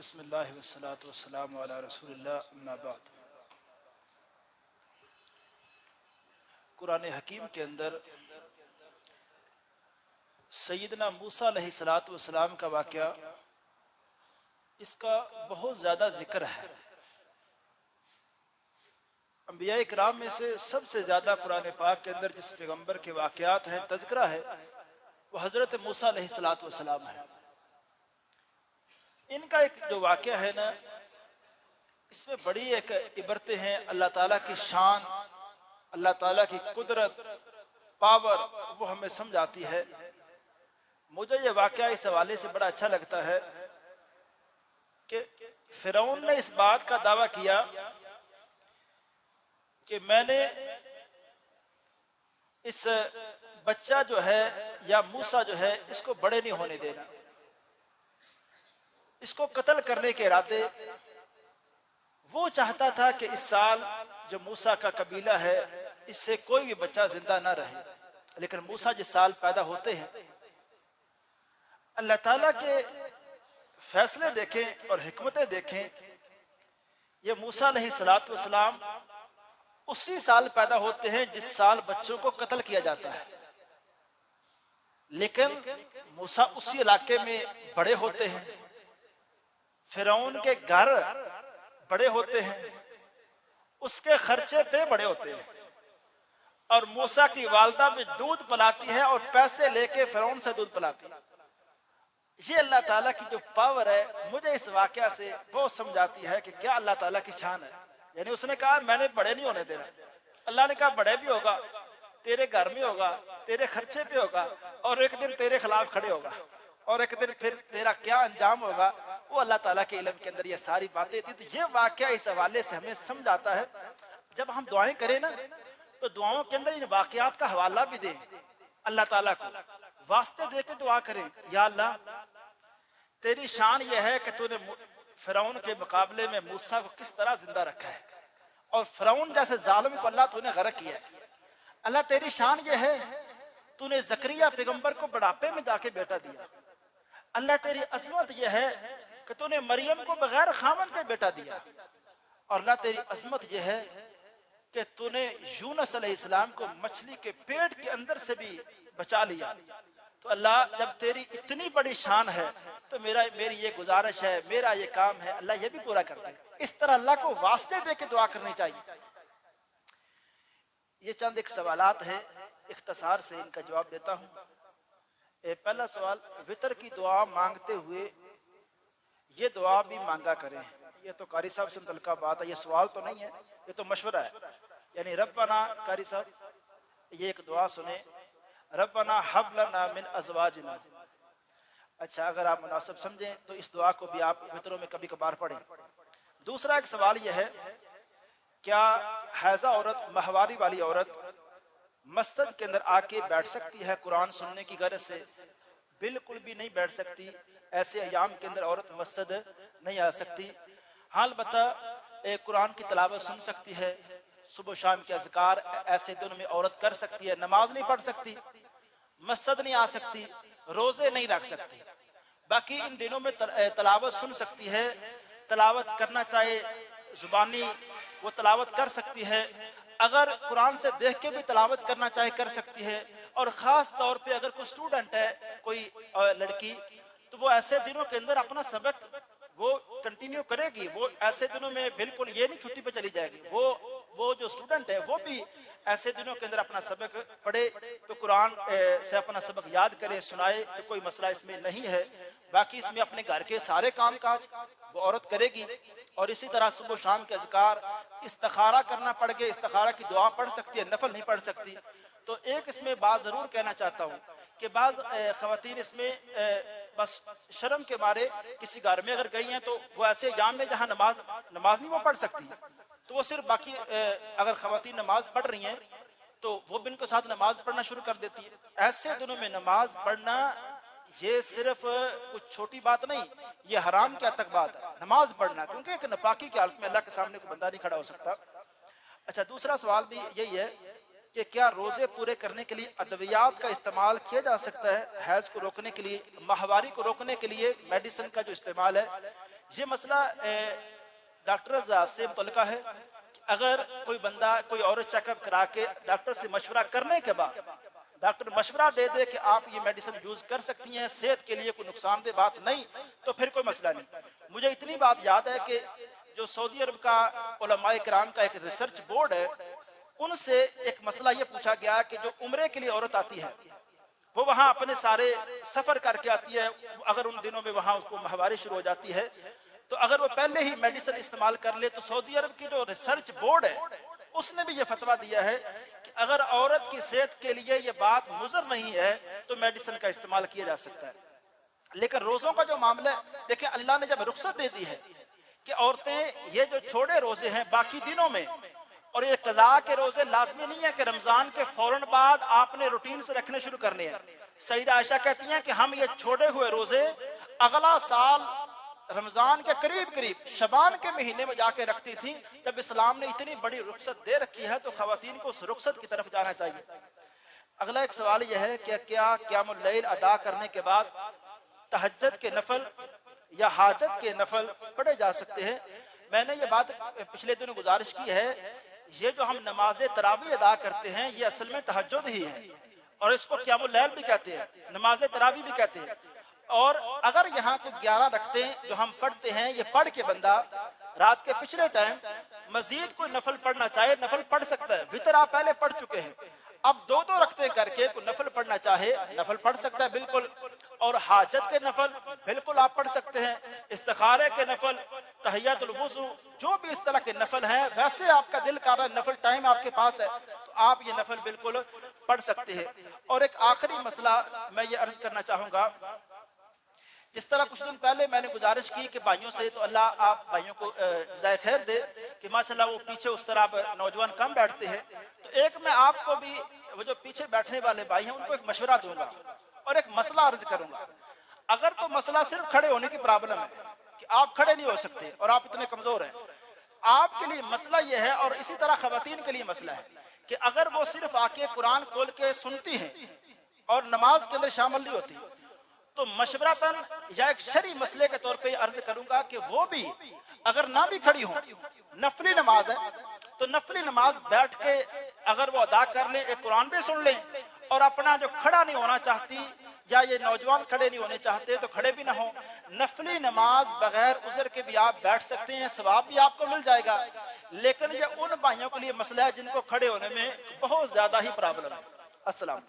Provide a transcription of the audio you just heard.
بسم اللہ والصلاة والسلام علی رسول اللہ اما بعد۔ قرآن حکیم کے اندر سیدنا موسیٰ علیہ السلام کا واقعہ اس کا بہت زیادہ ذکر ہے۔ انبیاء کرام میں سے سب سے زیادہ قرآن پاک کے اندر جس پیغمبر کے واقعات ہیں تذکرہ ہے وہ حضرت موسیٰ علیہ السلام ہے۔ ان کا ایک جو واقعہ ہے نا اس میں بڑی ایک عبرتیں ہیں، اللہ تعالیٰ کی شان، اللہ تعالیٰ کی قدرت، پاور وہ ہمیں سمجھاتی ہے۔ مجھے یہ واقعہ اس حوالے سے بڑا اچھا لگتا ہے کہ فرعون نے اس بات کا دعویٰ کیا کہ میں نے اس بچہ جو ہے یا موسیٰ جو ہے اس کو بڑے نہیں ہونے دینا، اس کو قتل کرنے کے ارادے۔ وہ چاہتا تھا کہ اس سال جو موسیٰ کا قبیلہ ہے اس سے کوئی بھی بچہ زندہ نہ رہے، لیکن موسیٰ جس سال پیدا ہوتے ہیں اللہ تعالیٰ کے فیصلے دیکھیں اور حکمتیں دیکھیں۔ یہ موسیٰ علیہ السلام اسی سال پیدا ہوتے ہیں جس سال بچوں کو قتل کیا جاتا ہے، لیکن موسیٰ اسی علاقے میں بڑے ہوتے ہیں، فرعون کے گھر بڑے ہوتے ہیں، اس کے خرچے پہ بڑے ہوتے ہیں، اور موسیٰ کی والدہ بھی دودھ پلاتی ہے اور پیسے لے کے فرعون سے دودھ پلاتی ہے۔ یہ اللہ تعالیٰ کی جو پاور ہے مجھے اس واقعہ سے وہ سمجھاتی ہے کہ کیا اللہ تعالیٰ کی شان ہے۔ یعنی اس نے کہا میں نے بڑے نہیں ہونے دینا، اللہ نے کہا بڑے بھی ہوگا، تیرے گھر میں ہوگا، تیرے خرچے پہ ہوگا، اور ایک دن تیرے خلاف کھڑے ہوگا، اور ایک دن پھر تیرا کیا انجام ہوگا وہ اللہ تعالیٰ کے علم کے اندر یہ ساری باتیں تھی۔ تو یہ واقعہ اس حوالے سے ہمیں سمجھاتا ہے جب ہم دعائیں کریں نا تو دعاؤں کے اندر ان واقعات کا حوالہ بھی دیں، اللہ تعالیٰ کو واسطے دے کے دعا کریں، یا اللہ تیری شان یہ ہے کہ تو نے فرعون کے مقابلے میں موسیٰ کو کس طرح زندہ رکھا ہے، اور فرعون جیسے ظالم کو اللہ تو نے غرق کیا ہے۔ اللہ تیری شان یہ ہے تو نے زکریا پیغمبر کو بڑھاپے میں جا کے بیٹا دیا۔ اللہ تیری عظمت یہ ہے کہ تو نے مریم کو بغیر خامن کے بیٹا دیا، اور اللہ تیری عظمت یہ ہے کہ تو نے یونس علیہ السلام کو مچھلی کے پیٹ کے اندر سے بھی بچا لیا۔ تو اللہ جب تیری اتنی بڑی شان ہے تو میری یہ گزارش ہے، میرا یہ کام ہے، اللہ یہ بھی پورا کر دے۔ اس طرح اللہ کو واسطے دے کے دعا کرنی چاہیے۔ یہ چند ایک سوالات ہیں، اختصار سے ان کا جواب دیتا ہوں۔ پہلا سوال، وطر کی دعا مانگتے ہوئے یہ دعا بھی مانگا کریں۔ یہ تو قاری صاحب سے متعلقہ بات ہے، یہ سوال تو نہیں ہے، یہ تو مشورہ ہے۔ یعنی ربنا، قاری صاحب یہ ایک دعا سنیں، ربنا حب لنا من ازواجنا۔ اچھا اگر آپ مناسب سمجھیں تو اس دعا کو بھی آپ وطروں میں کبھی کبھار پڑھیں۔ دوسرا ایک سوال یہ ہے، کیا حیضہ عورت، ماہواری والی عورت مسجد کے اندر آ کے بیٹھ سکتی ہے قرآن سننے کی غرض سے؟ بالکل بھی نہیں بیٹھ سکتی، ایسے ایام کے اندر عورت مسجد نہیں آ سکتی۔ ہاں البتہ قرآن کی تلاوت سن سکتی ہے، صبح شام کے اذکار ایسے دنوں میں عورت کر سکتی ہے، نماز نہیں پڑھ سکتی، مسجد نہیں آ سکتی، روزے نہیں رکھ سکتی، باقی ان دنوں میں تلاوت سن سکتی ہے، تلاوت کرنا چاہے زبانی وہ تلاوت کر سکتی ہے، اگر قرآن سے دیکھ کے بھی تلاوت کرنا چاہے کر سکتی ہے، اور خاص طور پہ اگر کوئی اسٹوڈنٹ ہے، کوئی لڑکی، تو وہ ایسے دنوں کے اندر اپنا سبق وہ کنٹینیو کرے گی۔ وہ ایسے دنوں میں بالکل یہ نہیں چھٹی پہ چلی جائے گی، وہ جو اسٹوڈنٹ ہے وہ بھی ایسے دنوں کے اندر اپنا سبق پڑھے، تو قرآن سے اپنا سبق یاد کرے، سنائے، تو کوئی مسئلہ اس میں نہیں ہے۔ باقی اس میں اپنے گھر کے سارے کام کاج وہ عورت کرے گی، اور اسی طرح صبح شام کے اذکار، استخارہ کرنا پڑ گئے، استخارہ کی دعا پڑھ سکتی ہے، نفل نہیں پڑھ سکتی۔ تو ایک اس میں بات ضرور کہنا چاہتا ہوں کہ بعض خواتین اس میں بس شرم کے مارے کسی گھر میں اگر گئی ہیں تو وہ ایسے ایام میں جہاں نماز نہیں وہ پڑھ سکتی، تو وہ صرف باقی اگر خواتین نماز پڑھ رہی ہیں تو وہ بھی ان کے ساتھ نماز پڑھنا شروع کر دیتی ہے۔ ایسے دنوں میں نماز پڑھنا یہ صرف کچھ چھوٹی بات نہیں، یہ حرام کے حد تک بات ہے نماز پڑھنا، کیونکہ ایک ناپاکی کی حالت میں اللہ کے سامنے کوئی بندہ نہیں کھڑا ہو سکتا۔ اچھا دوسرا سوال بھی یہی ہے کہ کیا روزے پورے کرنے کے لیے ادویات کا استعمال کیا جا سکتا ہے؟ حیض کو روکنے کے لیے، ماہواری کو روکنے کے لیے میڈیسن کا جو استعمال ہے یہ مسئلہ ڈاکٹر سے متعلقہ ہے کہ اگر کوئی بندہ کوئی عورت چیک اپ کرا کے ڈاکٹر سے مشورہ کرنے کے بعد ڈاکٹر مشورہ دے دے کہ آپ یہ میڈیسن یوز کر سکتی ہیں، صحت کے لیے کوئی نقصان دہ بات نہیں، تو پھر کوئی مسئلہ نہیں۔ مجھے اتنی بات یاد ہے کہ جو سعودی عرب کا علماء کرام کا ایک ریسرچ بورڈ ہے، ان سے ایک مسئلہ یہ پوچھا گیا کہ جو عمرے کے لیے عورت آتی ہے وہ وہاں اپنے سارے سفر کر کے آتی ہے، اگر ان دنوں میں وہاں اس کو ماہواری شروع ہو جاتی ہے تو اگر وہ پہلے ہی میڈیسن استعمال کر لے، تو سعودی عرب کی جو ریسرچ بورڈ ہے اس نے بھی یہ فتویٰ دیا ہے کہ اگر عورت کی صحت کے لیے یہ بات مضر نہیں ہے تو میڈیسن کا استعمال کیا جا سکتا ہے۔ لیکن روزوں کا جو معاملہ ہے، دیکھیں اللہ نے جب رخصت دے دی ہے کہ عورتیں یہ جو چھوڑے روزے ہیں باقی دنوں میں، اور یہ قضاء کے روزے لازمی نہیں ہے کہ رمضان کے فوراً بعد آپ نے روٹین سے رکھنے شروع کرنے ہیں۔ سیدہ عائشہ کہتی ہیں کہ ہم یہ چھوڑے ہوئے روزے اگلا سال رمضان کے قریب شعبان کے مہینے میں جا کے رکھتی تھی۔ جب اسلام نے اتنی بڑی رخصت دے رکھی ہے تو خواتین کو اس رخصت کی طرف جانا چاہیے۔ اگلا ایک سوال یہ ہے کہ کیا قیام اللیل ادا کرنے کے بعد تہجد کے نفل یا حاجت کے نفل پڑھے جا سکتے ہیں؟ میں نے یہ بات پچھلے دنوں گزارش کی ہے، یہ جو ہم نماز تراویح ادا کرتے ہیں یہ اصل میں تہجد ہی ہے، اور اس کو قیام اللیل بھی کہتے ہیں، نماز تراویح بھی کہتے ہیں۔ اور اگر یہاں کو 11 رکھتے ہیں جو ہم پڑھتے ہیں، یہ پڑھ کے بندہ رات کے پچھلے ٹائم مزید کوئی نفل پڑھنا چاہے نفل پڑھ سکتا ہے۔ وتر آپ پہلے پڑھ چکے ہیں، اب 2 رکھتے کر کے کوئی نفل پڑھنا چاہے نفل پڑھ سکتا ہے بالکل، اور حاجت کے نفل بالکل آپ پڑھ سکتے ہیں، استخارے کے نفل، تحیات الوضو، جو بھی اس طرح کے نفل ہیں، ویسے آپ کا دل کر رہا ہے نفل ٹائم آپ کے پاس ہے تو آپ یہ نفل بالکل پڑھ سکتے ہیں۔ اور ایک آخری مسئلہ میں یہ عرض کرنا چاہوں گا، جس طرح کچھ دن پہلے میں نے گزارش کی کہ بھائیوں سے، تو اللہ آپ بھائیوں کو جزائے خیر دے کہ ماشاءاللہ وہ پیچھے اس طرح نوجوان کم بیٹھتے ہیں، تو ایک میں آپ کو بھی وہ جو پیچھے بیٹھنے والے بھائی ہیں ان کو ایک مشورہ دوں گا اور ایک مسئلہ عرض کروں گا۔ اگر تو مسئلہ صرف کھڑے ہونے کی پرابلم ہے کہ آپ کھڑے نہیں ہو سکتے اور آپ اتنے کمزور ہیں، آپ کے لیے مسئلہ یہ ہے، اور اسی طرح خواتین کے لیے مسئلہ ہے کہ اگر وہ صرف آ کے قرآن کھول کے سنتی ہیں اور نماز کے اندر شامل نہیں ہوتی، تو مشورتاً یا ایک شرعی مسئلے کے طور پہ عرض کروں گا کہ وہ بھی اگر نہ بھی کھڑی ہوں، نفلی نماز ہے تو نفلی نماز بیٹھ کے اگر وہ ادا کر لیں، ایک قرآن بھی سن لیں، اور اپنا جو کھڑا نہیں ہونا چاہتی یا یہ نوجوان کھڑے نہیں ہونے چاہتے تو کھڑے بھی نہ ہوں، نفلی نماز بغیر عذر کے بھی آپ بیٹھ سکتے ہیں، ثواب بھی آپ کو مل جائے گا۔ لیکن یہ ان بھائیوں کے لیے مسئلہ ہے جن کو کھڑے ہونے میں بہت زیادہ ہی پرابلم ہے۔ السلام۔